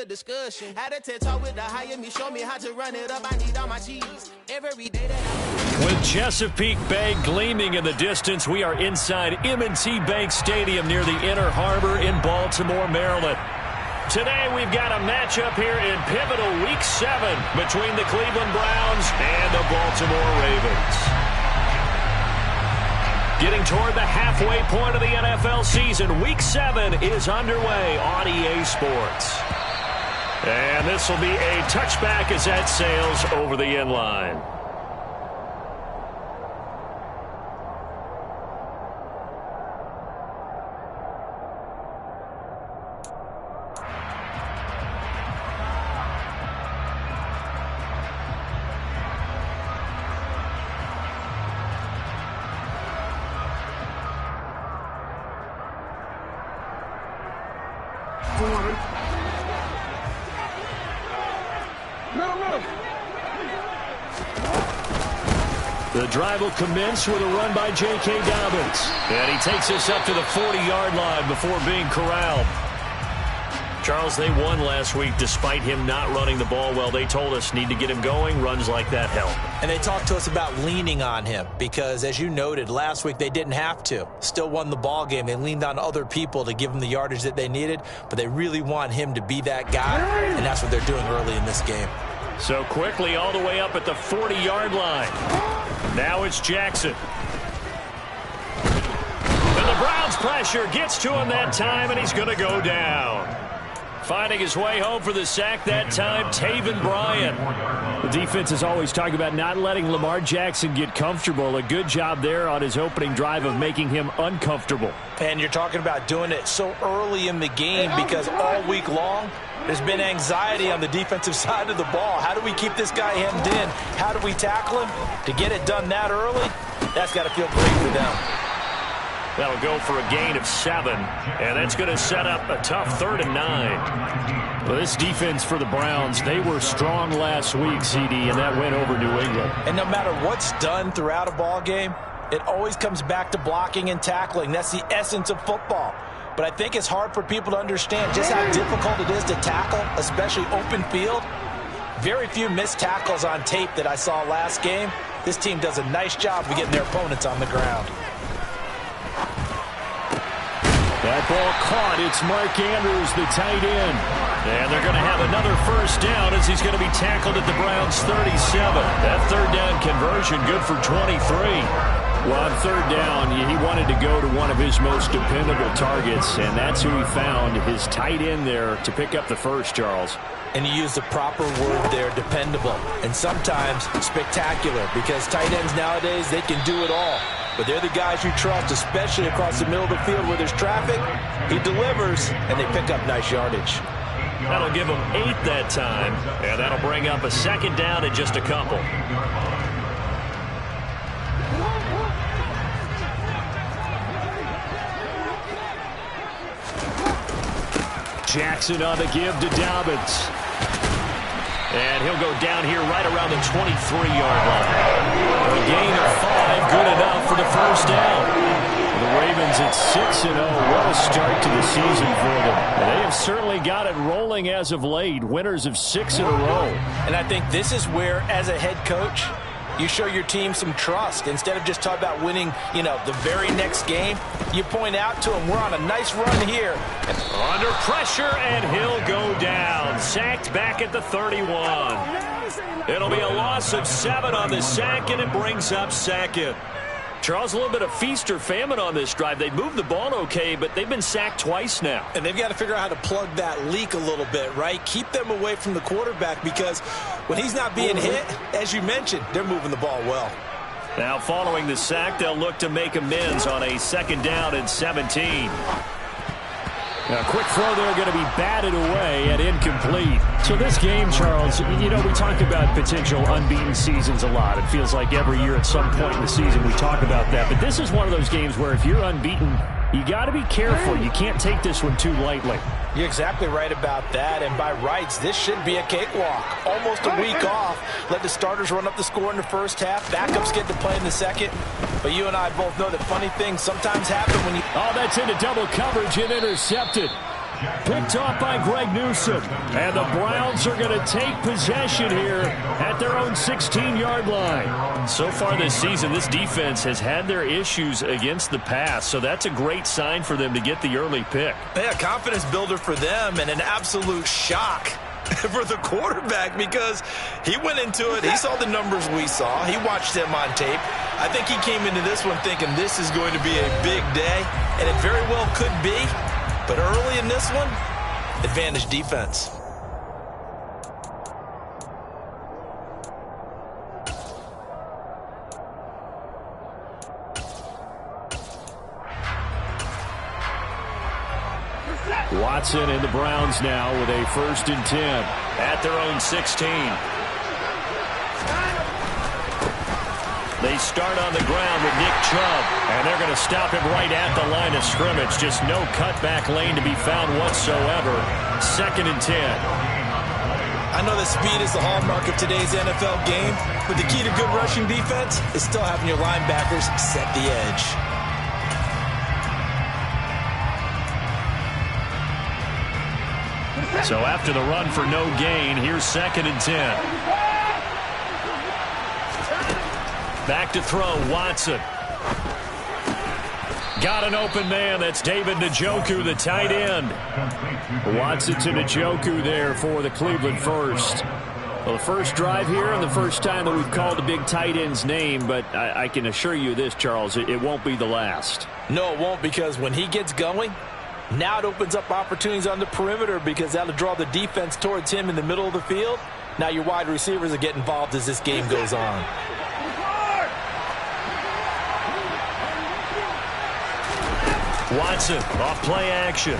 discussion. Had a TED talk with the higher me, show me how to run it up. I need all my cheese every day that With Chesapeake Bay gleaming in the distance, we are inside M&T Bank Stadium near the Inner Harbor in Baltimore, Maryland. Today we've got a matchup here in pivotal Week 7 between the Cleveland Browns and the Baltimore Ravens. Getting toward the halfway point of the NFL season, Week 7 is underway on EA Sports. And this will be a touchback as that sails over the end line. The drive will commence with a run by J.K. Dobbins. And he takes us up to the 40-yard line before being corralled. Charles, they won last week despite him not running the ball well. They told us need to get him going. Runs like that help. And they talked to us about leaning on him because, as you noted, last week they didn't have to. Still won the ball game. They leaned on other people to give them the yardage that they needed, but they really want him to be that guy, and that's what they're doing early in this game. So quickly all the way up at the 40-yard line. Now it's Jackson. And the Browns pressure gets to him that time, and he's going to go down. Finding his way home for the sack that time, Taven Bryan. The defense is always talking about not letting Lamar Jackson get comfortable. A good job there on his opening drive of making him uncomfortable. And you're talking about doing it so early in the game because all week long there's been anxiety on the defensive side of the ball. How do we keep this guy hemmed in? How do we tackle him? To get it done that early, that's got to feel great for them. That'll go for a gain of 7, and that's going to set up a tough 3rd and 9. Well, this defense for the Browns, they were strong last week, CD, and that went over New England. And no matter what's done throughout a ball game, it always comes back to blocking and tackling. That's the essence of football. But I think it's hard for people to understand just how difficult it is to tackle, especially open field. Very few missed tackles on tape that I saw last game. This team does a nice job of getting their opponents on the ground. That ball caught. It's Mark Andrews, the tight end. And they're going to have another first down as he's going to be tackled at the Browns' 37. That 3rd down conversion good for 23. Well, on 3rd down, he wanted to go to one of his most dependable targets, and that's who he found, his tight end there, to pick up the first, Charles. And you use the proper word there, dependable, and sometimes spectacular, because tight ends nowadays, they can do it all. But they're the guys you trust, especially across the middle of the field where there's traffic. He delivers, and they pick up nice yardage. That'll give them 8 that time, and that'll bring up a 2nd down and just a couple. Jackson on the give to Dobbins. And he'll go down here right around the 23-yard line. A gain of 5, good enough for the first down. The Ravens at 6-0. What a start to the season for them. They have certainly got it rolling as of late. Winners of 6 in a row. And I think this is where, as a head coach, you show your team some trust. Instead of just talking about winning, the very next game, you point out to them, we're on a nice run here. Under pressure, and he'll go down. Sacked back at the 31. It'll be a loss of 7 on the sack, and it brings up 2nd. Charles, a little bit of feast or famine on this drive. They moved the ball okay, but they've been sacked twice now. And they've got to figure out how to plug that leak a little bit, right? Keep them away from the quarterback because when he's not being hit, as you mentioned, they're moving the ball well. Now, following the sack, they'll look to make amends on a 2nd down and 17. A quick throw there going to be batted away and incomplete. So this game, Charles, we talk about potential unbeaten seasons a lot. It feels like every year at some point in the season we talk about that. But this is one of those games where if you're unbeaten, you got to be careful. You can't take this one too lightly. You're exactly right about that, and by rights, this should be a cakewalk. Almost a week off. Let the starters run up the score in the first half. Backups get to play in the second. But you and I both know that funny things sometimes happen when you... Oh, that's into double coverage and intercepted. Picked off by Greg Newsome. And the Browns are going to take possession here at their own 16-yard line. So far this season, this defense has had their issues against the pass, so that's a great sign for them to get the early pick. Yeah, confidence builder for them and an absolute shock for the quarterback because he went into it. He saw the numbers we saw. He watched them on tape. I think he came into this one thinking this is going to be a big day, and it very well could be. But early in this one, advantage defense. Watson and the Browns now with a 1st and 10 at their own 16. They start on the ground with Nick Chubb, and they're going to stop him right at the line of scrimmage. Just no cutback lane to be found whatsoever. 2nd and 10. I know that speed is the hallmark of today's NFL game, but the key to good rushing defense is still having your linebackers set the edge. So after the run for no gain, here's 2nd and 10. Back to throw, Watson. Got an open man. That's David Njoku, the tight end. Watson to Njoku there for the Cleveland first. Well, the first drive here and the first time that we've called a big tight end's name, but I can assure you this, Charles, it won't be the last. No, it won't, because when he gets going, now it opens up opportunities on the perimeter because that'll draw the defense towards him in the middle of the field. Now your wide receivers will get involved as this game goes on. Watson off play action.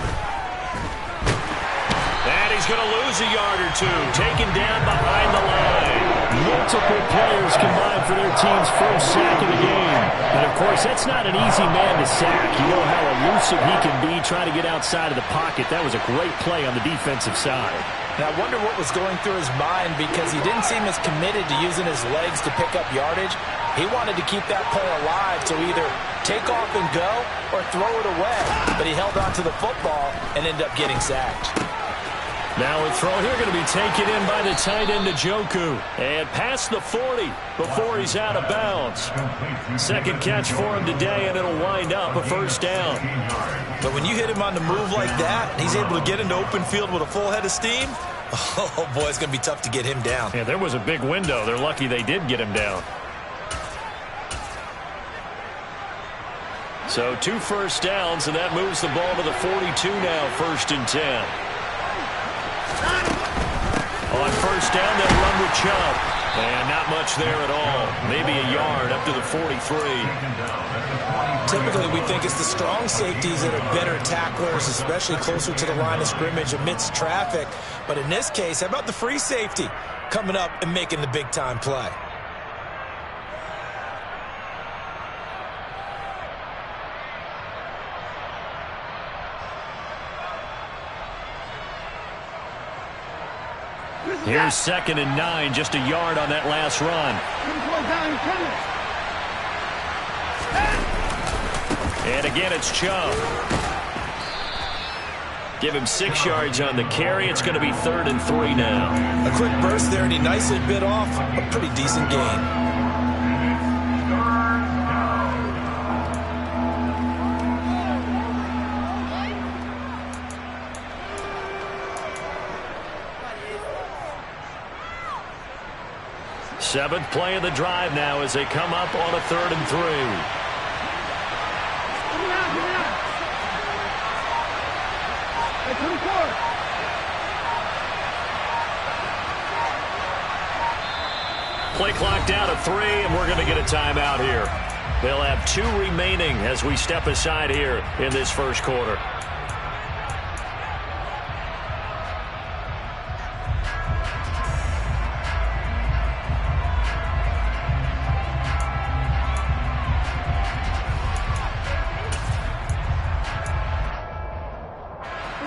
And he's going to lose a yard or two. Taken down behind the line. Multiple players combined for their team's first sack of the game. And, of course, that's not an easy man to sack. You know how elusive he can be trying to get outside of the pocket. That was a great play on the defensive side. And I wonder what was going through his mind because he didn't seem as committed to using his legs to pick up yardage. He wanted to keep that play alive, so either take off and go or throw it away. But he held on to the football and ended up getting sacked. Now a throw here going to be taken in by the tight end Njoku. And past the 40 before he's out of bounds. 2nd catch for him today, and it'll wind up a 1st down. But when you hit him on the move like that, he's able to get into open field with a full head of steam. Oh, boy, it's going to be tough to get him down. Yeah, there was a big window. They're lucky they did get him down. So 2 1st downs, and that moves the ball to the 42 now, 1st and 10. On 1st down, they'll run with Chubb. And not much there at all. Maybe a yard up to the 43. Typically, we think it's the strong safeties that are better tacklers, especially closer to the line of scrimmage amidst traffic. But in this case, how about the free safety coming up and making the big-time play? Here's 2nd and 9, just a yard on that last run. And again, it's Chubb. Give him 6 yards on the carry. It's going to be 3rd and 3 now. A quick burst there, and he nicely bit off a pretty decent gain. Seventh play of the drive now as they come up on a 3rd and 3. Play clock down to 3, and we're going to get a timeout here. They'll have 2 remaining as we step aside here in this 1st quarter.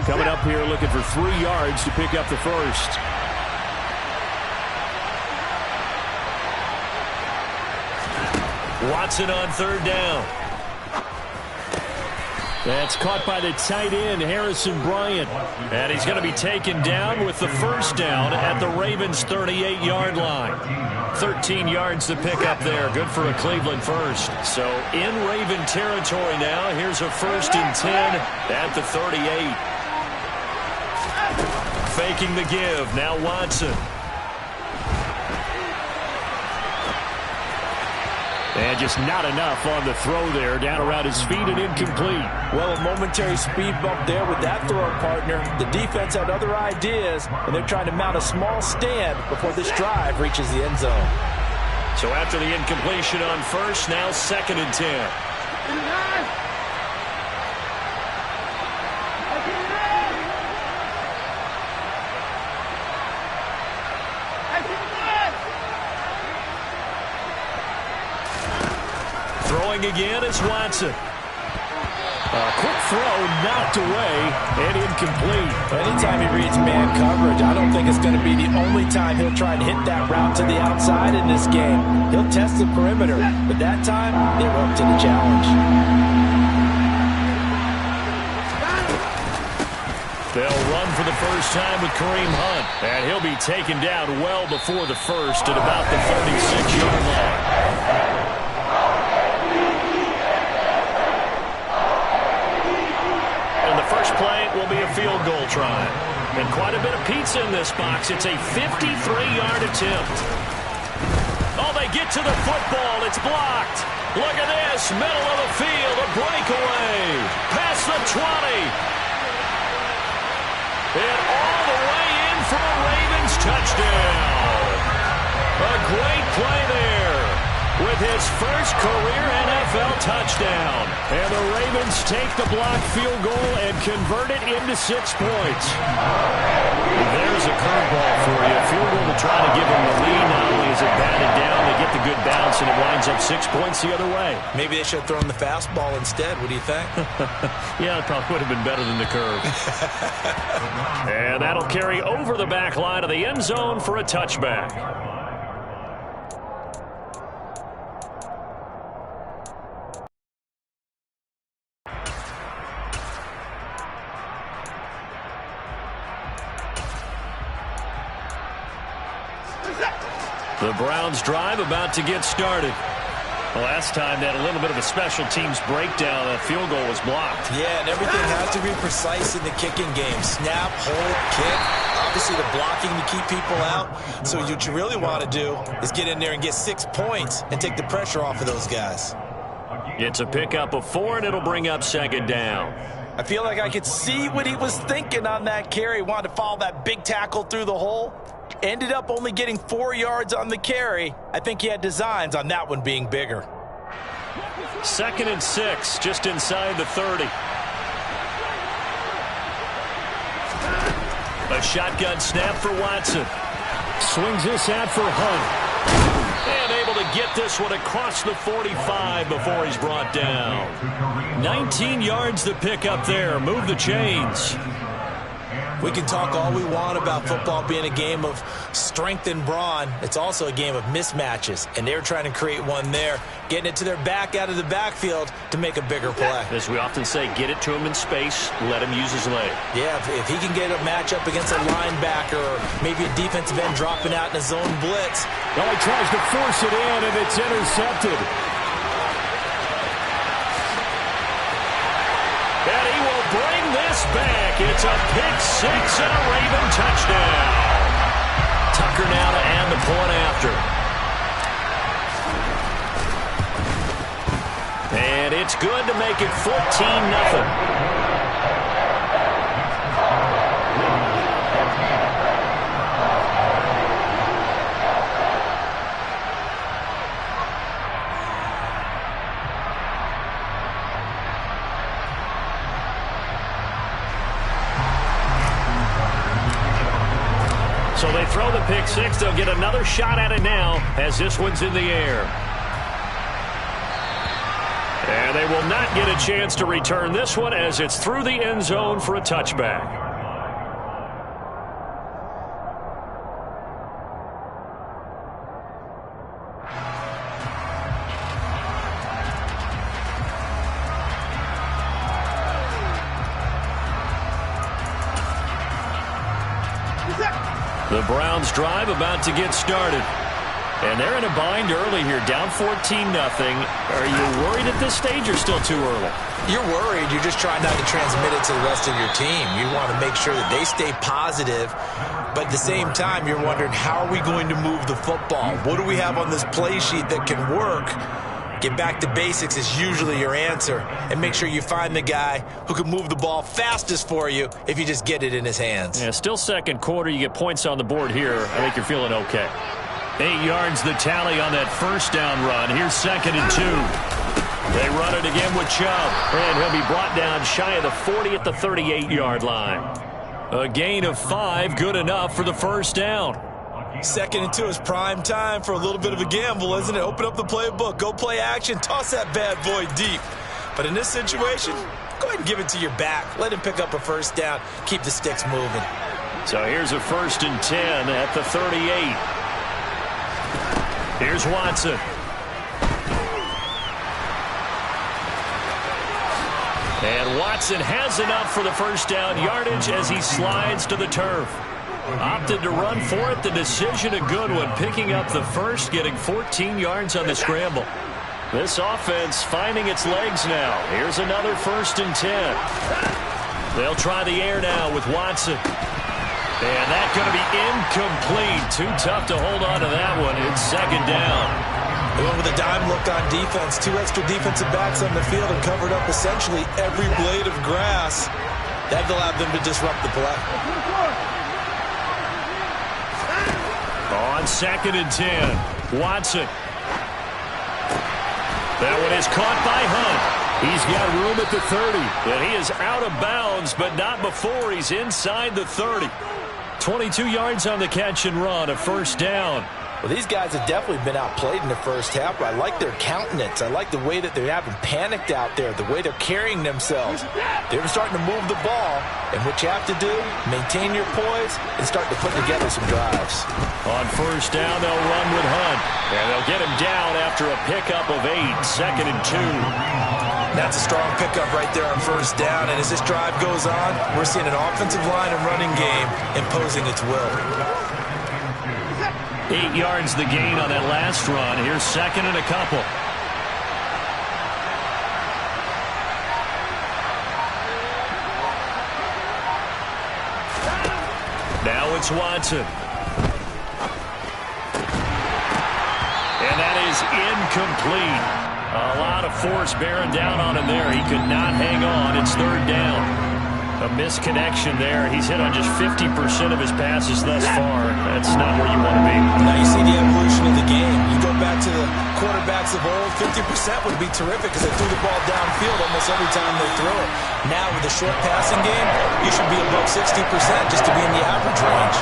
Coming up here looking for 3 yards to pick up the 1st. Watson on 3rd down. That's caught by the tight end, Harrison Bryant. And he's going to be taken down with the first down at the Ravens' 38-yard line. 13 yards to pick up there. Good for a Cleveland first. So in Raven territory now. Here's a 1st and 10 at the 38. Faking the give. Now Watson. And just not enough on the throw there. Down around his feet and incomplete. Well, a momentary speed bump there with that throw, partner. The defense had other ideas, and they're trying to mount a small stand before this drive reaches the end zone. So after the incompletion on first, now 2nd and 10. Throwing again is Watson. A quick throw knocked away and incomplete. Anytime he reads man coverage, I don't think it's going to be the only time he'll try and hit that route to the outside in this game. He'll test the perimeter, but that time, they were up to the challenge. They'll run for the first time with Kareem Hunt. And he'll be taken down well before the first at about the 36-yard line. First play will be a field goal try. And quite a bit of pizza in this box. It's a 53-yard attempt. Oh, they get to the football. It's blocked. Look at this. Middle of the field. A breakaway. Past the 20. And all the way in for a Ravens touchdown. A great play there. With his first career NFL touchdown. And the Ravens take the blocked field goal and convert it into 6 points. There's a curveball for you. Field goal to try to give them the lead. Not only is it batted down, they get the good bounce, and it winds up 6 points the other way. Maybe they should have thrown the fastball instead. What do you think? Yeah, it probably would have been better than the curve. And that'll carry over the back line of the end zone for a touchback. The Browns drive about to get started. Well, last time they had a little bit of a special teams breakdown. That field goal was blocked. Yeah, and everything has to be precise in the kicking game. Snap, hold, kick. Obviously the blocking to keep people out. So what you really want to do is get in there and get 6 points and take the pressure off of those guys. It's a pickup of 4, and it'll bring up 2nd down. I feel like I could see what he was thinking on that carry. He wanted to follow that big tackle through the hole. Ended up only getting 4 yards on the carry. I think he had designs on that one being bigger. 2nd and 6, just inside the 30. A shotgun snap for Watson. Swings this out for Hunt. And able to get this one across the 45 before he's brought down. 19 yards to pick up there. Move the chains. We can talk all we want about football being a game of strength and brawn. It's also a game of mismatches, and they're trying to create one there, getting it to their back out of the backfield to make a bigger play. As we often say, get it to him in space, let him use his leg. Yeah, if he can get a matchup against a linebacker or maybe a defensive end dropping out in a zone blitz. Well, he tries to force it in, and it's intercepted. And he will bring this back. It's a pick 6 and a Raven touchdown. Tucker now to add the point after. And it's good to make it 14-0. So they throw the pick 6. They'll get another shot at it now as this one's in the air. And they will not get a chance to return this one as it's through the end zone for a touchback. The Browns drive about to get started. And they're in a bind early here, down 14-0. Are you worried at this stage or still too early? You're worried. You're just trying not to transmit it to the rest of your team. You want to make sure that they stay positive. But at the same time, you're wondering, how are we going to move the football? What do we have on this play sheet that can work? Get back to basics is usually your answer. And make sure you find the guy who can move the ball fastest for you if you just get it in his hands. Yeah, still second quarter. You get points on the board here. I think you're feeling okay. 8 yards the tally on that first down run. Here's 2nd and 2. They run it again with Chubb. And he'll be brought down shy of the 40 at the 38-yard line. A gain of 5, good enough for the first down. 2nd and 2 is prime time for a little bit of a gamble, isn't it? Open up the playbook, go play action, toss that bad boy deep. But in this situation, go ahead and give it to your back. Let him pick up a first down. Keep the sticks moving. So here's a 1st and 10 at the 38. Here's Watson. And Watson has enough for the first down yardage as he slides to the turf. Opted to run for it. The decision a good one. Picking up the first, getting 14 yards on the scramble. This offense finding its legs now. Here's another 1st and 10. They'll try the air now with Watson. And that's going to be incomplete. Too tough to hold on to that one. It's 2nd down. They went with a dime look on defense. 2 extra defensive backs on the field and covered up essentially every blade of grass. That allowed them to disrupt the play. On 2nd and 10, Watson. That one is caught by Hunt. He's got room at the 30. And he is out of bounds, but not before he's inside the 30. 22 yards on the catch and run, a first down. Well, these guys have definitely been outplayed in the first half, but I like their countenance. I like the way that they haven't panicked out there, the way they're carrying themselves. They're starting to move the ball, and what you have to do, maintain your poise and start to put together some drives. On first down, they'll run with Hunt, and they'll get him down after a pickup of 8, 2nd and 2. That's a strong pickup right there on first down, and as this drive goes on, we're seeing an offensive line and running game imposing its will. 8 yards the gain on that last run. Here's 2nd and a couple. Now it's Watson. And that is incomplete. A lot of force bearing down on him there. He could not hang on. It's 3rd down. A misconnection there. He's hit on just 50% of his passes thus far. That's not where you want to be. Now you see the evolution of the game. You go back to the quarterbacks of old, 50% would be terrific because they threw the ball downfield almost every time they threw it. Now with the short passing game, you should be above 60% just to be in the average range.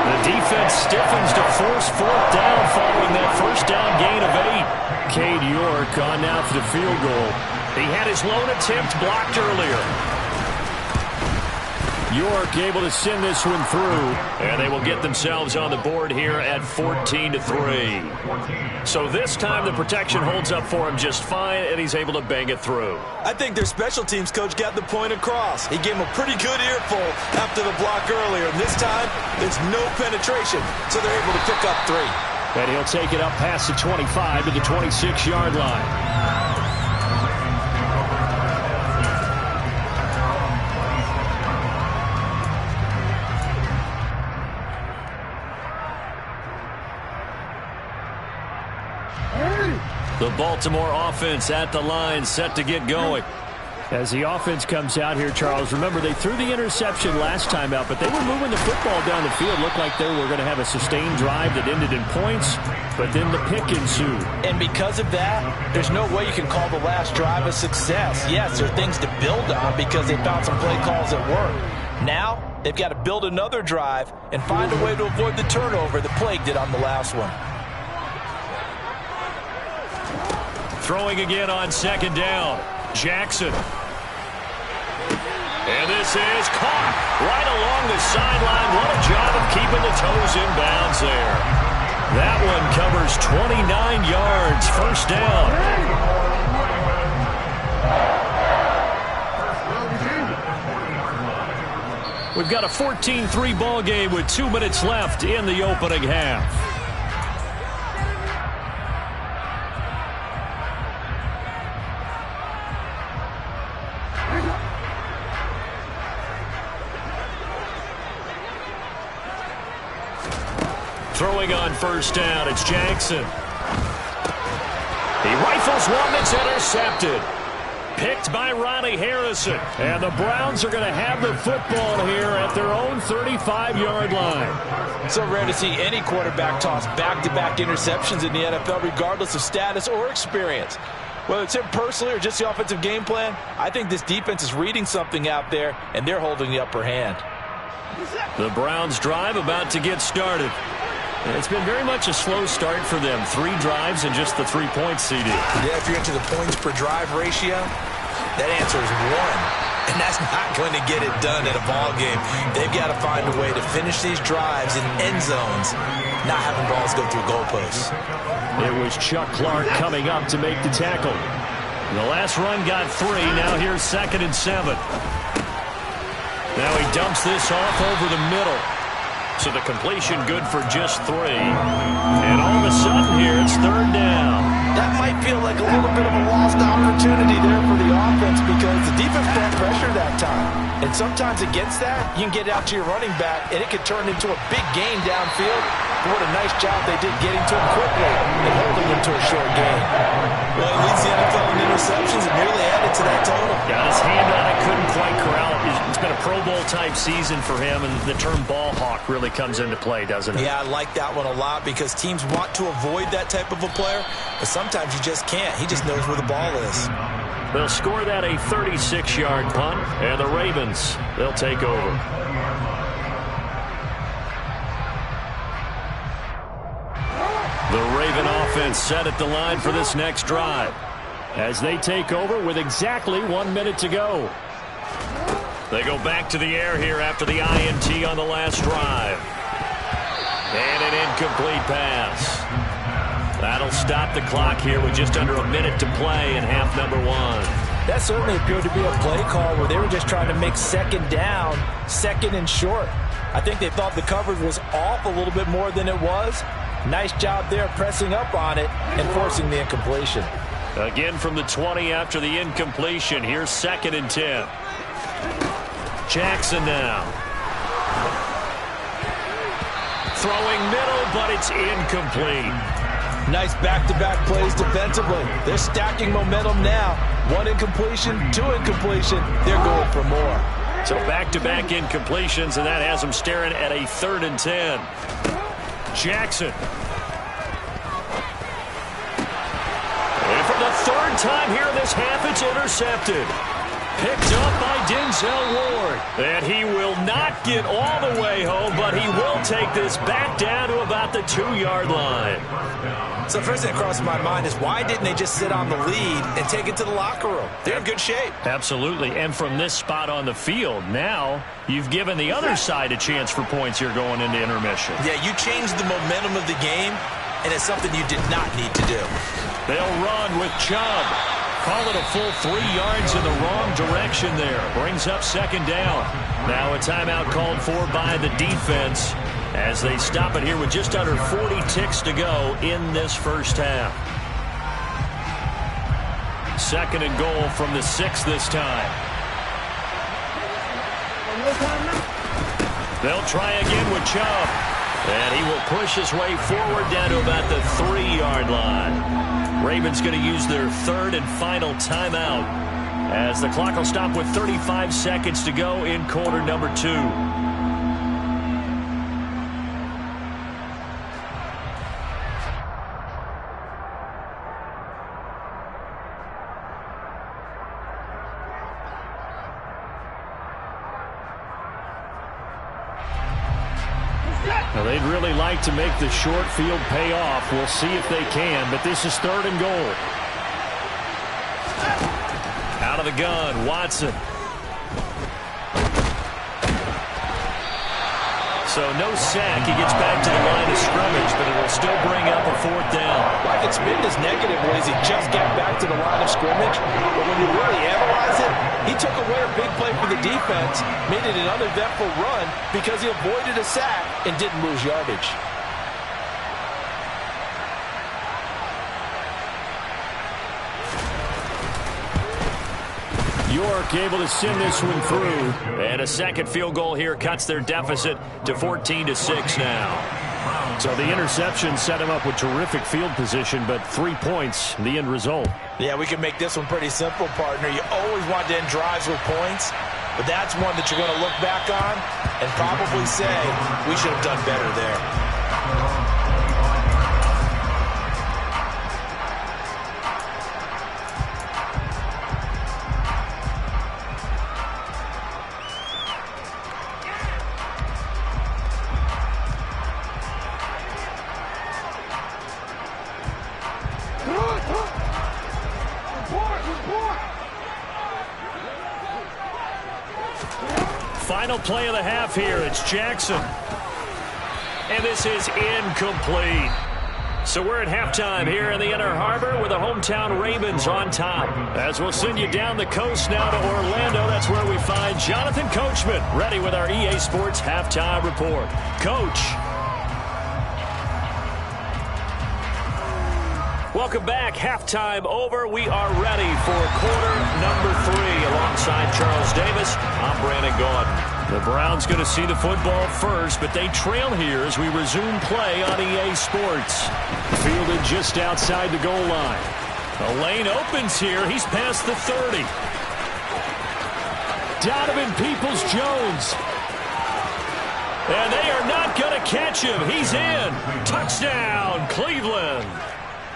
The defense stiffens to force 4th down following that first down gain of 8. Cade York on now for the field goal. He had his lone attempt blocked earlier. York able to send this one through, and they will get themselves on the board here at 14-3. So this time the protection holds up for him just fine, and he's able to bang it through. I think their special teams coach got the point across. He gave him a pretty good earful after the block earlier, and this time there's no penetration, so they're able to pick up 3. And he'll take it up past the 25 to the 26-yard line. The Baltimore offense at the line, set to get going. As the offense comes out here, Charles, remember they threw the interception last time out, but they were moving the football down the field. Looked like they were going to have a sustained drive that ended in points, but then the pick ensued. And because of that, there's no way you can call the last drive a success. Yes, there are things to build on because they found some play calls that work. Now, they've got to build another drive and find a way to avoid the turnover that plagued it on the last one. Throwing again on 2nd down. Jackson. And this is caught right along the sideline. What a job of keeping the toes in bounds there. That one covers 29 yards. First down. We've got a 14-3 ball game with 2 minutes left in the opening half. Throwing on first down, it's Jackson. He rifles one that's intercepted. Picked by Ronnie Harrison. And the Browns are going to have the football here at their own 35-yard line. So rare to see any quarterback toss back-to-back interceptions in the NFL, regardless of status or experience. Whether it's him personally or just the offensive game plan, I think this defense is reading something out there, and they're holding the upper hand. The Browns drive about to get started. It's been very much a slow start for them. 3 drives and just the 3 points, CD. Yeah, if you're into the points per drive ratio, that answer is 1. And that's not going to get it done at a ball game. They've got to find a way to finish these drives in end zones, not having balls go through goalposts. It was Chuck Clark coming up to make the tackle. The last run got 3. Now here's 2nd and 7. Now he dumps this off over the middle. So the completion good for just 3. And all of a sudden here, it's 3rd down. That might feel like a little bit of a lost opportunity there for the offense because the defense brought pressure that time. And sometimes against that, you can get out to your running back, and it could turn into a big gain downfield. But what a nice job they did getting to him quickly and holding him to a short gain. Well, he leads the NFL in interceptions and nearly added to that total. Got his hand on it, couldn't quite corral it. It's been a Pro Bowl-type season for him, and the term ball hawk really comes into play, doesn't it? Yeah, I like that one a lot because teams want to avoid that type of a player, but sometimes you just can't. He just knows where the ball is. They'll score that a 36-yard punt, and the Ravens, they'll take over. The Raven offense set at the line for this next drive as they take over with exactly 1 minute to go. They go back to the air here after the INT on the last drive. And an incomplete pass. That'll stop the clock here with just under a minute to play in half number 1. That certainly appeared to be a play call where they were just trying to make 2nd down, 2nd and short. I think they thought the coverage was off a little bit more than it was. Nice job there pressing up on it and forcing the incompletion. Again from the 20 after the incompletion. Here's 2nd and 10. Jackson now. Throwing middle, but it's incomplete. Nice back-to-back plays defensively. They're stacking momentum now. 1 incompletion, 2 incompletion. They're going for more. So back-to-back incompletions, and that has them staring at a 3rd and 10. Jackson. And for the 3rd time here in this half, it's intercepted. Picked up by Denzel Ward. And he will not get all the way home, but he will take this back down to about the 2-yard line. So first thing that crossed my mind is why didn't they just sit on the lead and take it to the locker room? They're in good shape. Absolutely. And from this spot on the field, now you've given the other side a chance for points here going into intermission. Yeah, you changed the momentum of the game, and it's something you did not need to do. They'll run with Chubb. Call it a full 3 yards in the wrong direction there. Brings up 2nd down. Now a timeout called for by the defense as they stop it here with just under 40 ticks to go in this first half. 2nd and goal from the 6 this time. They'll try again with Chubb. And he will push his way forward down to about the 3-yard line. Ravens going to use their 3rd and final timeout as the clock will stop with 35 seconds to go in quarter number 2. Now they'd really like to make the short field pay off. We'll see if they can, but this is 3rd and goal. Out of the gun, Watson. So no sack. He gets back to the line of scrimmage, but it will still bring up a 4th down. I can spin as negative ways. He just got back to the line of scrimmage. But when you really analyze it, he took away a big play for the defense, made it an uneventful run because he avoided a sack and didn't lose yardage. York able to send this one through. And a second field goal here cuts their deficit to 14-6 now. So the interception set him up with terrific field position, but 3 points, the end result. Yeah, we can make this one pretty simple, partner. You always want to end drives with points, but that's one that you're going to look back on and probably say, we should have done better there. Final play of the half here. It's Jackson. And this is incomplete. So we're at halftime here in the Inner Harbor with the hometown Ravens on top. As we'll send you down the coast now to Orlando, that's where we find Jonathan Coachman ready with our EA Sports Halftime Report. Coach. Welcome back. Halftime over. We are ready for quarter number 3. Alongside Charles Davis, I'm Brandon Gaudin. The Browns going to see the football first, but they trail here as we resume play on EA Sports. Fielded just outside the goal line. The lane opens here. He's past the 30. Donovan Peoples-Jones. And they are not going to catch him. He's in. Touchdown, Cleveland.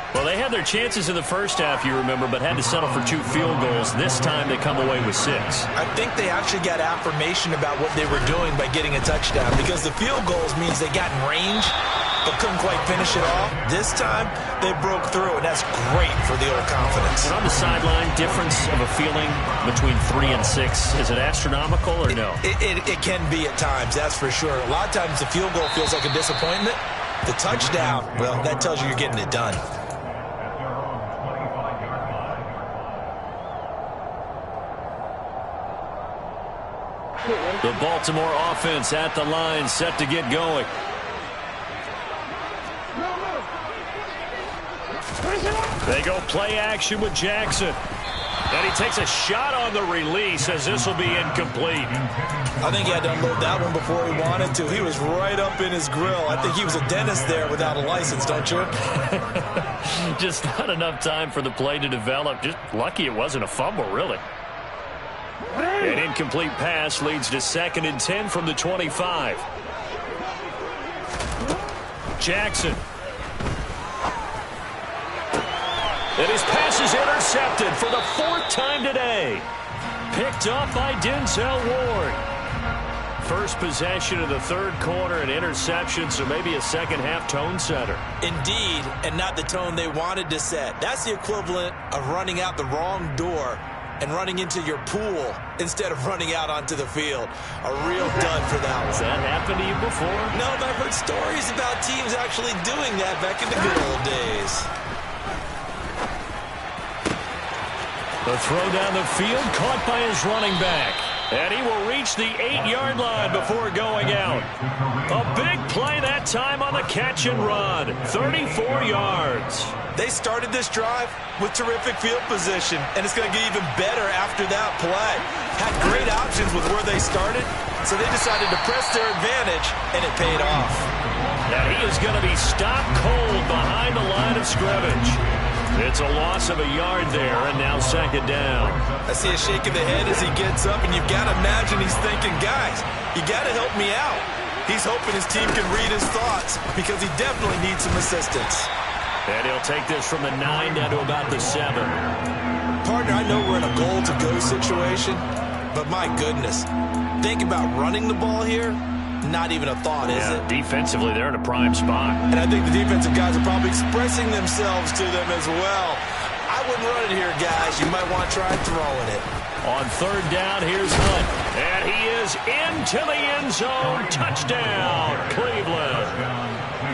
Well, they had their chances in the first half, you remember, but had to settle for 2 field goals. This time they come away with 6. I think they actually got affirmation about what they were doing by getting a touchdown, because the field goals means they got in range but couldn't quite finish it off. This time they broke through, and that's great for the old confidence. And on the sideline, difference of a feeling between 3 and 6, is it astronomical or no? It can be at times, that's for sure. A lot of times the field goal feels like a disappointment. The touchdown, well, that tells you you're getting it done. The Baltimore offense at the line, set to get going. They go play action with Jackson. And he takes a shot on the release as this will be incomplete. I think he had to unload that one before he wanted to. He was right up in his grill. I think he was a dentist there without a license, don't you? Just not enough time for the play to develop. Just lucky it wasn't a fumble, really. An incomplete pass leads to 2nd and 10 from the 25. Jackson. And his pass is intercepted for the 4th time today. Picked off by Denzel Ward. First possession of the 3rd quarter, an interception, so maybe a second-half tone setter. Indeed, and not the tone they wanted to set. That's the equivalent of running out the wrong door and running into your pool instead of running out onto the field. A real dud for that one. Has that happened to you before? No, but I've heard stories about teams actually doing that back in the good old days. The throw down the field, caught by his running back. And he will reach the 8-yard line before going out. A big play that time on the catch and run. 34 yards. They started this drive with terrific field position, and it's going to get even better after that play. Had great options with where they started, so they decided to press their advantage, and it paid off. Now he is going to be stopped cold behind the line of scrimmage. It's a loss of a yard there, and now 2nd down. I see a shake of the head as he gets up, and you've got to imagine he's thinking, guys, you got to help me out. He's hoping his team can read his thoughts because he definitely needs some assistance. And he'll take this from the 9 down to about the 7. Partner, I know we're in a goal-to-go situation, but my goodness, think about running the ball here. Not even a thought, is it? Defensively, they're in a prime spot. And I think the defensive guys are probably expressing themselves to them as well. I wouldn't run it here, guys. You might want to try throwing it. On 3rd down, here's Hunt. And he is into the end zone. Touchdown, Cleveland.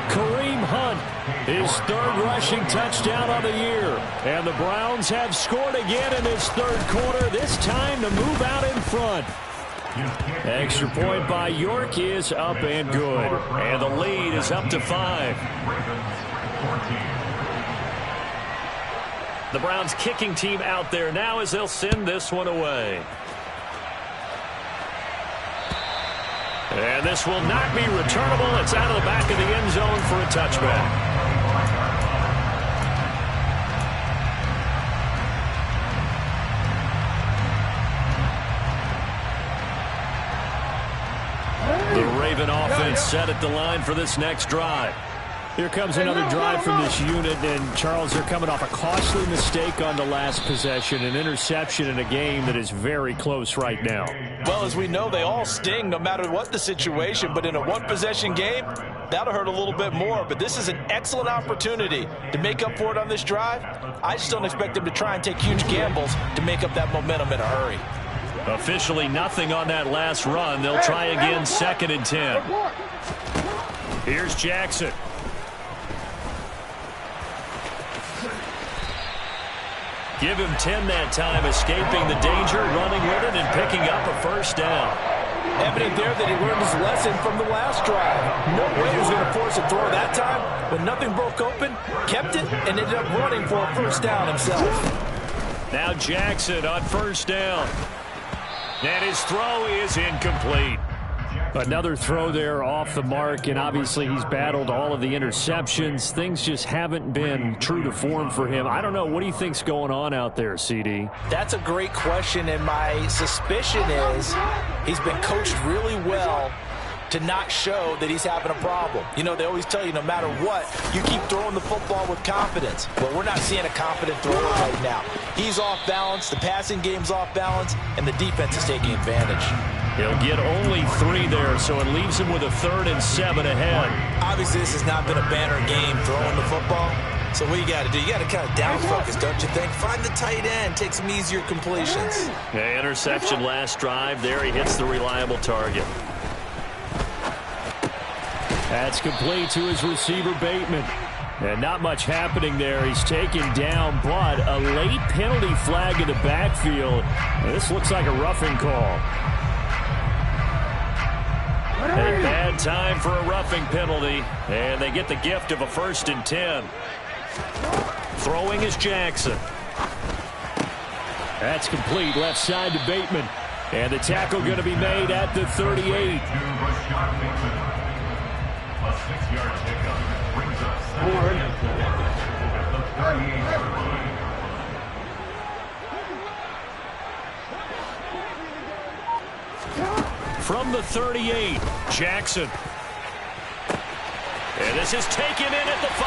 Kareem Hunt His third rushing touchdown on the year. And the Browns have scored again in this third quarter, this time to move out in front. Extra point by York is up and good. And the lead is up to 5. The Browns kicking team out there now as they'll send this one away. And this will not be returnable. It's out of the back of the end zone for a touchback. The Raven offense set at the line for this next drive. Here comes another drive from this unit, and Charles, they're coming off a costly mistake on the last possession, an interception in a game that is very close right now. Well, as we know, they all sting no matter what the situation, but in a one-possession game, that'll hurt a little bit more. But this is an excellent opportunity to make up for it on this drive. I just don't expect them to try and take huge gambles to make up that momentum in a hurry. Officially nothing on that last run. They'll try again, 2nd and 10. Here's Jackson. Give him 10 that time, escaping the danger, running with it, and picking up a first down. Evident there that he learned his lesson from the last drive. No way he was going to force a throw that time. When nothing broke open, kept it, and ended up running for a first down himself. Now Jackson on first down. And his throw is incomplete. Another throw there off the mark, and obviously he's battled all of the interceptions. Things just haven't been true to form for him. I don't know. What do you think's going on out there, CD? That's a great question, and my suspicion is he's been coached really well to not show that he's having a problem. You know, they always tell you no matter what, you keep throwing the football with confidence. Well, we're not seeing a confident thrower right now. He's off balance, the passing game's off balance, and the defense is taking advantage. He'll get only 3 there, so it leaves him with a 3rd and 7 ahead. Obviously, this has not been a banner game throwing the football. So what you got to do, you got to kind of down focus, don't you think? Find the tight end, take some easier completions. Yeah, interception last drive. There he hits the reliable target. That's complete to his receiver, Bateman. And not much happening there. He's taken down, but a late penalty flag in the backfield. This looks like a roughing call. A bad time for a roughing penalty, and they get the gift of a 1st and 10. Throwing is Jackson. That's complete, left side to Bateman. And the tackle going to be made at the 38. A 6-yard pickup brings us forward at the 38. From the 38, Jackson. And this is taken in at the 5.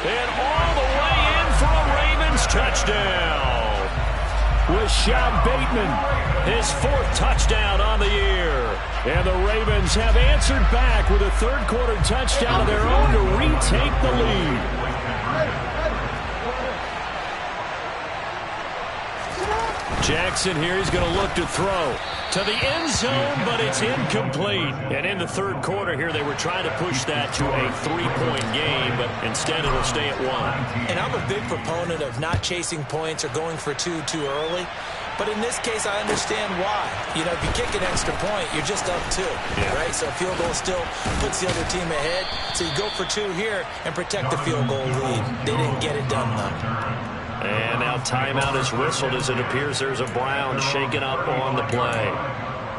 And all the way in for a Ravens touchdown. Rashad Bateman, his 4th touchdown on the year. And the Ravens have answered back with a third-quarter touchdown of their own to retake the lead. Jackson here, he's going to look to throw to the end zone, but it's incomplete. And in the third quarter here, they were trying to push that to a 3-point game, but instead it'll stay at 1. And I'm a big proponent of not chasing points or going for 2 too early. But in this case, I understand why. You know, if you kick an extra point, you're just up 2, right? So a field goal still puts the other team ahead. So you go for 2 here and protect the field goal lead. They didn't get it done, though. And now timeout is whistled as it appears there's a Brown shaken up on the play.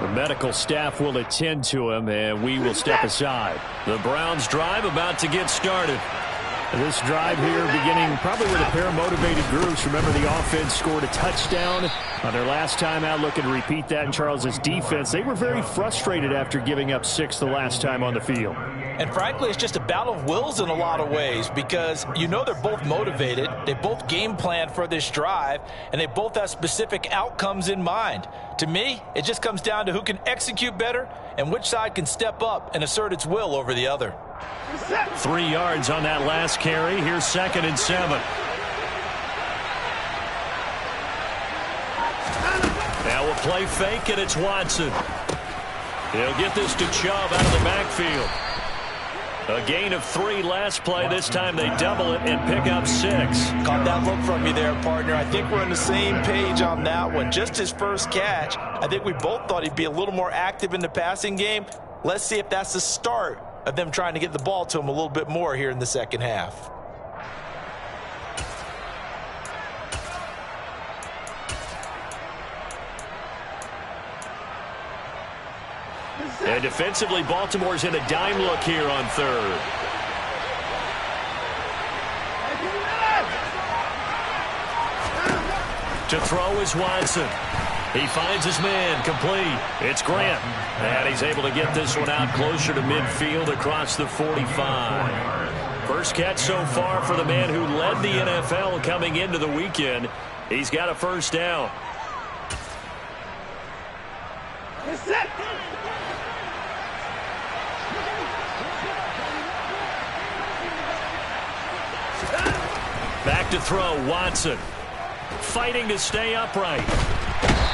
The medical staff will attend to him, and we will step aside. The Browns drive about to get started. This drive here beginning probably with a pair of motivated groups. Remember, the offense scored a touchdown on their last time out. Looking to repeat that in Charles's defense. They were very frustrated after giving up 6 the last time on the field. And frankly, it's just a battle of wills in a lot of ways because you know they're both motivated. They both game plan for this drive, and they both have specific outcomes in mind. To me, it just comes down to who can execute better and which side can step up and assert its will over the other. 3 yards on that last carry. Here's 2nd and 7. Now we'll play fake, and it's Watson. He'll get this to Chubb out of the backfield. A gain of 3 last play. This time they double it and pick up 6. Caught that look from you there, partner. I think we're on the same page on that one. Just his first catch. I think we both thought he'd be a little more active in the passing game. Let's see if that's the start of them trying to get the ball to him a little bit more here in the second half. And defensively, Baltimore's in a dime look here on third. To throw is Watson. He finds his man, complete. It's Grant. And he's able to get this one out closer to midfield across the 45. First catch so far for the man who led the NFL coming into the weekend. He's got a first down. Back to throw, Watson. Fighting to stay upright.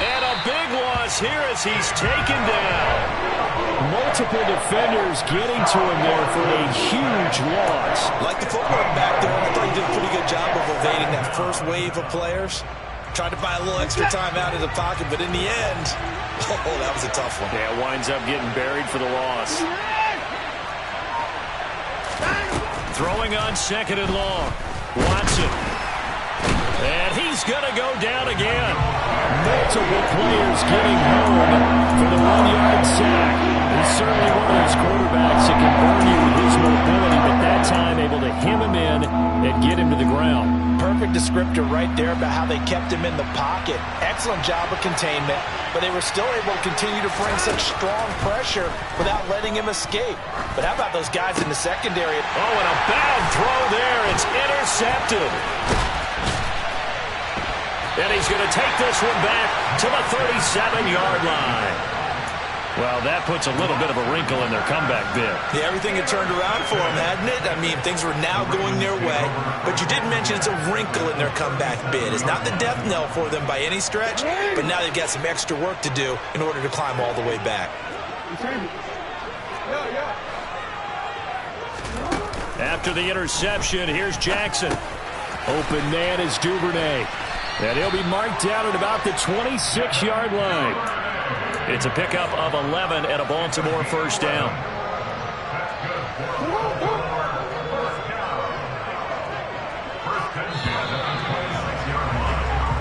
And a big loss here as he's taken down. Multiple defenders getting to him there for a huge loss. Like the footwork back there, I thought he did a pretty good job of evading that first wave of players. Tried to buy a little extra time out of the pocket, but in the end, oh, that was a tough one. Yeah, winds up getting buried for the loss. Throwing on second and long. Watson. And he's going to go down again. Multiple players getting home for the 1-yard sack. He's certainly one of those quarterbacks that can burn you with his mobility, but that time able to hem him in and get him to the ground. Perfect descriptor right there about how they kept him in the pocket. Excellent job of containment, but they were still able to continue to bring such strong pressure without letting him escape. But how about those guys in the secondary? Oh, and a bad throw there. It's intercepted. And he's going to take this one back to the 37-yard line. Well, that puts a little bit of a wrinkle in their comeback bid. Yeah, everything had turned around for them, hadn't it? I mean, things were now going their way. But you did mention it's a wrinkle in their comeback bid. It's not the death knell for them by any stretch, but now they've got some extra work to do in order to climb all the way back. After the interception, here's Jackson. Open man is Duvernay. And he'll be marked down at about the 26-yard line. It's a pickup of 11 and a Baltimore first down.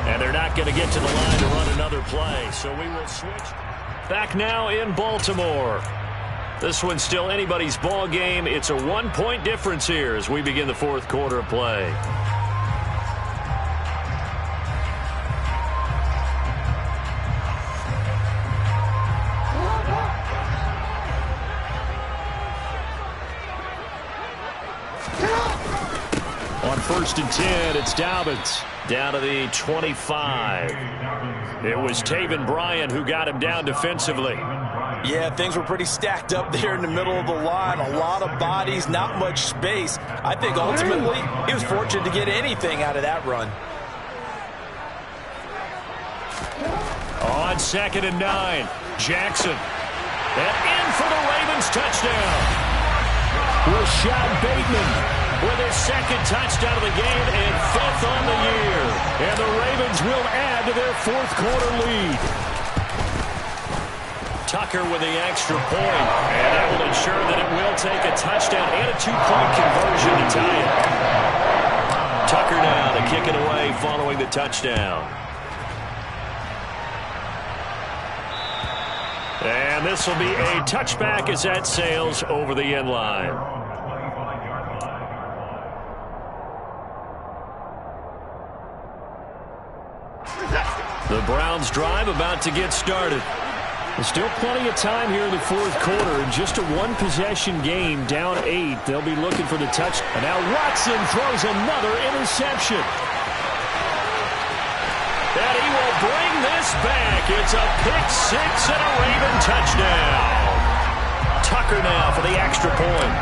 And they're not going to get to the line to run another play, so we will switch. Back now in Baltimore. This one's still anybody's ball game. It's a 1-point difference here as we begin the fourth quarter of play. On 1st and 10, it's Dobbins down to the 25. It was Taven Bryan who got him down defensively. Yeah, things were pretty stacked up there in the middle of the line. A lot of bodies, not much space. I think ultimately he was fortunate to get anything out of that run. On 2nd and 9, Jackson. And in for the Ravens touchdown. Rashad Bateman with his second touchdown of the game and 5th on the year. And the Ravens will add to their fourth quarter lead. Tucker with the extra point, and that will ensure that it will take a touchdown and a 2-point conversion to tie it. Tucker now to kick it away following the touchdown. And this will be a touchback as that sails over the end line. The Browns drive about to get started. There's still plenty of time here in the fourth quarter. In just a one-possession game, down 8. They'll be looking for the touch. And now Watson throws another interception. And he will bring this back. It's a pick-6 and a Raven touchdown. Tucker now for the extra point.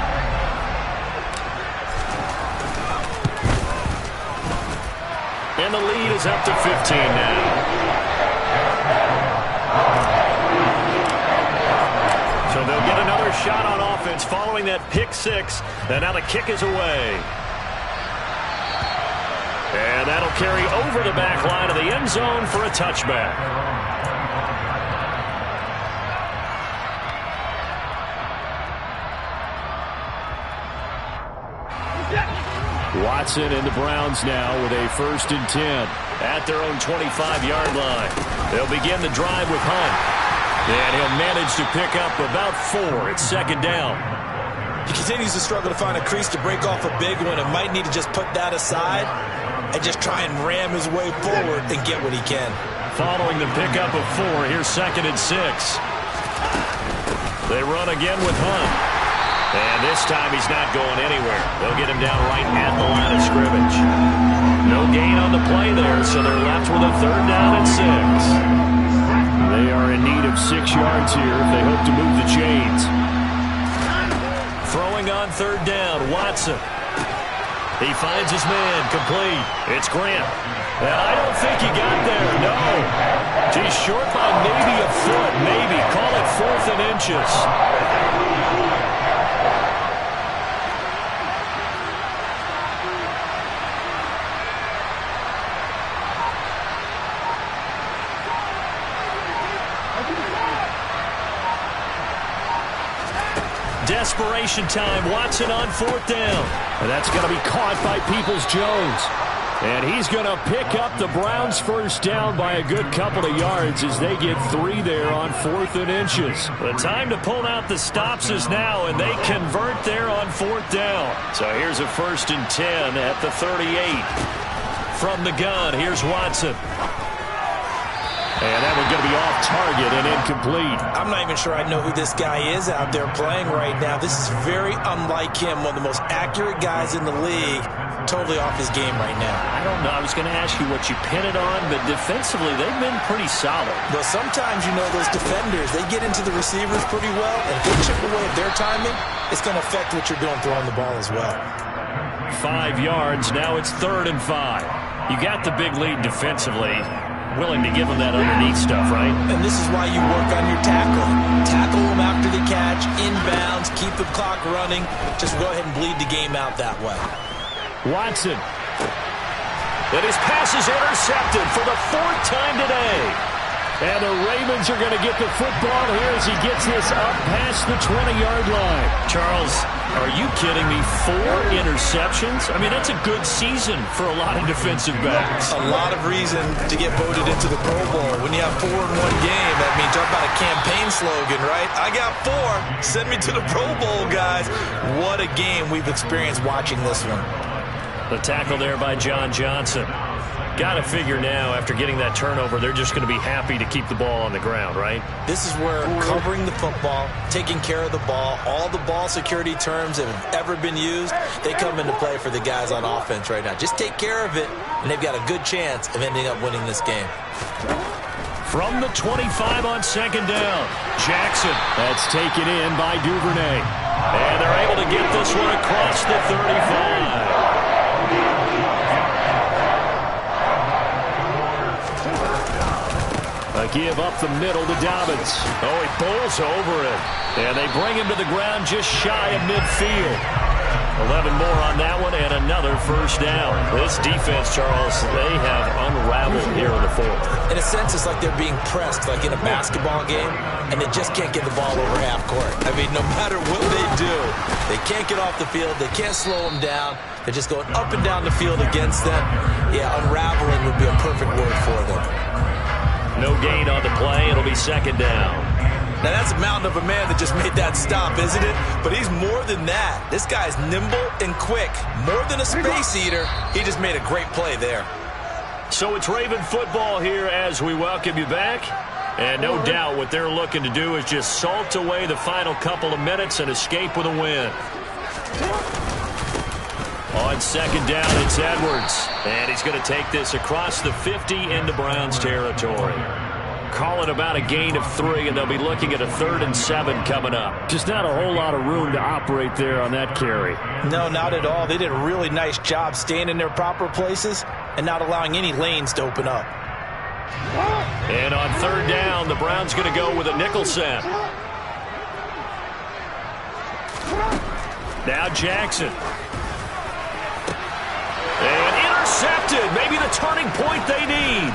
And the lead is up to 15 now. So they'll get another shot on offense following that pick six. And now the kick is away. And that'll carry over the back line of the end zone for a touchback. Watson and the Browns now with a 1st and 10 at their own 25-yard line. They'll begin the drive with Hunt. And he'll manage to pick up about 4. It's 2nd down. He continues to struggle to find a crease to break off a big one and might need to just put that aside and just try and ram his way forward and get what he can. Following the pickup of 4, here's 2nd and 6. They run again with Hunt. And this time he's not going anywhere. They'll get him down right at the line of scrimmage. No gain on the play there, so they're left with a 3rd down and 6. They are in need of 6 yards here if they hope to move the chains. Throwing on 3rd down, Watson. He finds his man, complete. It's Grant. And I don't think he got there, no. He's short by maybe a foot, maybe. Call it 4th and inches. Desperation time. Watson on 4th down. And that's going to be caught by Peoples-Jones. And he's going to pick up the Browns' 1st down by a good couple of yards as they get 3 there on 4th and inches. The time to pull out the stops is now, and they convert there on 4th down. So here's a 1st and 10 at the 38. From the gun, here's Watson. And that one's going to be off target and incomplete. I'm not even sure I know who this guy is out there playing right now. This is very unlike him, one of the most accurate guys in the league. Totally off his game right now. I don't know. I was going to ask you what you pin it on, but defensively they've been pretty solid. Well, sometimes, you know, those defenders, they get into the receivers pretty well, and if they chip away at their timing, it's going to affect what you're doing throwing the ball as well. 5 yards. Now it's 3rd and 5. You got the big lead defensively. Willing to give him that underneath stuff, right? And this is why you work on your tackling. Tackle them after the catch, inbounds, keep the clock running. Just go ahead and bleed the game out that way. Watson. And his pass is intercepted for the 4th time today. And the Ravens are going to get the football here as he gets this up past the 20-yard line. Charles, are you kidding me? 4 interceptions? I mean, that's a good season for a lot of defensive backs. A lot of reason to get voted into the Pro Bowl. When you have 4 in one game, that means talk about a campaign slogan, right? I got 4. Send me to the Pro Bowl, guys. What a game we've experienced watching this one. The tackle there by John Johnson. Got to figure now, after getting that turnover, they're just going to be happy to keep the ball on the ground, right? This is where covering the football, taking care of the ball, all the ball security terms that have ever been used, they come into play for the guys on offense right now. Just take care of it, and they've got a good chance of ending up winning this game. From the 25 on 2nd down, Jackson. That's taken in by Duvernay. And they're able to get this one across the 35. A give up the middle to Dobbins. Oh, he pulls over it. And they bring him to the ground just shy of midfield. 11 more on that one and another 1st down. This defense, Charles, they have unraveled here in the 4th. In a sense, it's like they're being pressed, like in a basketball game, and they just can't get the ball over half court. I mean, no matter what they do, they can't get off the field. They can't slow them down. They're just going up and down the field against them. Yeah, unraveling would be a perfect word for them. No gain on the play. It'll be 2nd down. Now, that's a mountain of a man that just made that stop, isn't it? But he's more than that. This guy's nimble and quick. More than a space eater. He just made a great play there. So it's Raven football here as we welcome you back. And no doubt what they're looking to do is just salt away the final couple of minutes and escape with a win. On 2nd down, it's Edwards. And he's going to take this across the 50 into Browns territory. Call it about a gain of 3, and they'll be looking at a 3rd and 7 coming up. Just not a whole lot of room to operate there on that carry. No, not at all. They did a really nice job staying in their proper places and not allowing any lanes to open up. And on 3rd down, the Browns going to go with a nickel set. Now Jackson. And intercepted. Maybe the turning point they need.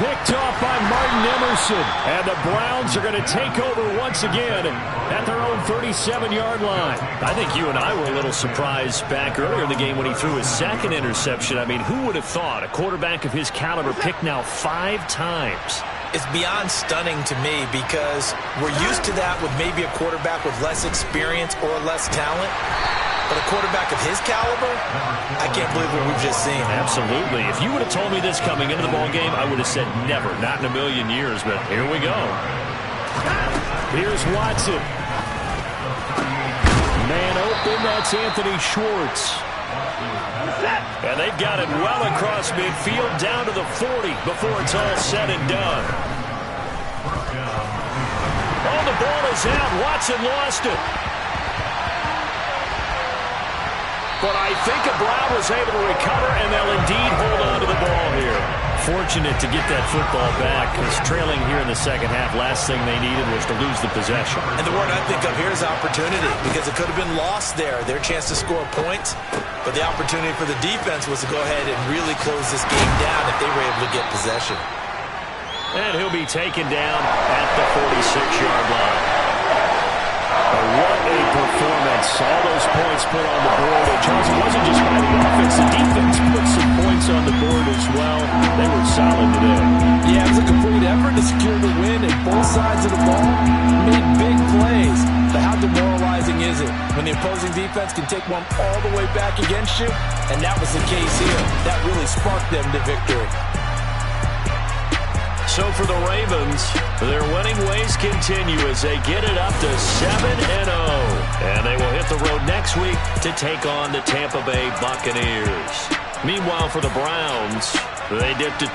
Picked off by Martin Emerson. And the Browns are going to take over once again at their own 37-yard line. I think you and I were a little surprised back earlier in the game when he threw his second interception. I mean, who would have thought a quarterback of his caliber picked now 5 times? It's beyond stunning to me because we're used to that with maybe a quarterback with less experience or less talent. But a quarterback of his caliber, I can't believe what we've just seen. Absolutely. If you would have told me this coming into the ball game, I would have said never, not in a million years. But here we go. Here's Watson. Man open, that's Anthony Schwartz. And they've got it well across midfield down to the 40 before it's all said and done. Oh, the ball is out. Watson lost it. But I think Brown was able to recover, and they'll indeed hold on to the ball here. Fortunate to get that football back, because trailing here in the second half, last thing they needed was to lose the possession. And the word I think of here is opportunity, because it could have been lost there, their chance to score points. But the opportunity for the defense was to go ahead and really close this game down if they were able to get possession. And he'll be taken down at the 46-yard line. What a performance. All those points put on the board. And Charles, it wasn't just by the offense. The defense put some points on the board as well. They were solid today. Yeah, it was a complete effort to secure the win, and both sides of the ball made big plays. But how demoralizing is it when the opposing defense can take one all the way back against you? And that was the case here. That really sparked them to victory. So for the Ravens, their winning ways continue as they get it up to 7-0. And they will hit the road next week to take on the Tampa Bay Buccaneers. Meanwhile, for the Browns, they dipped to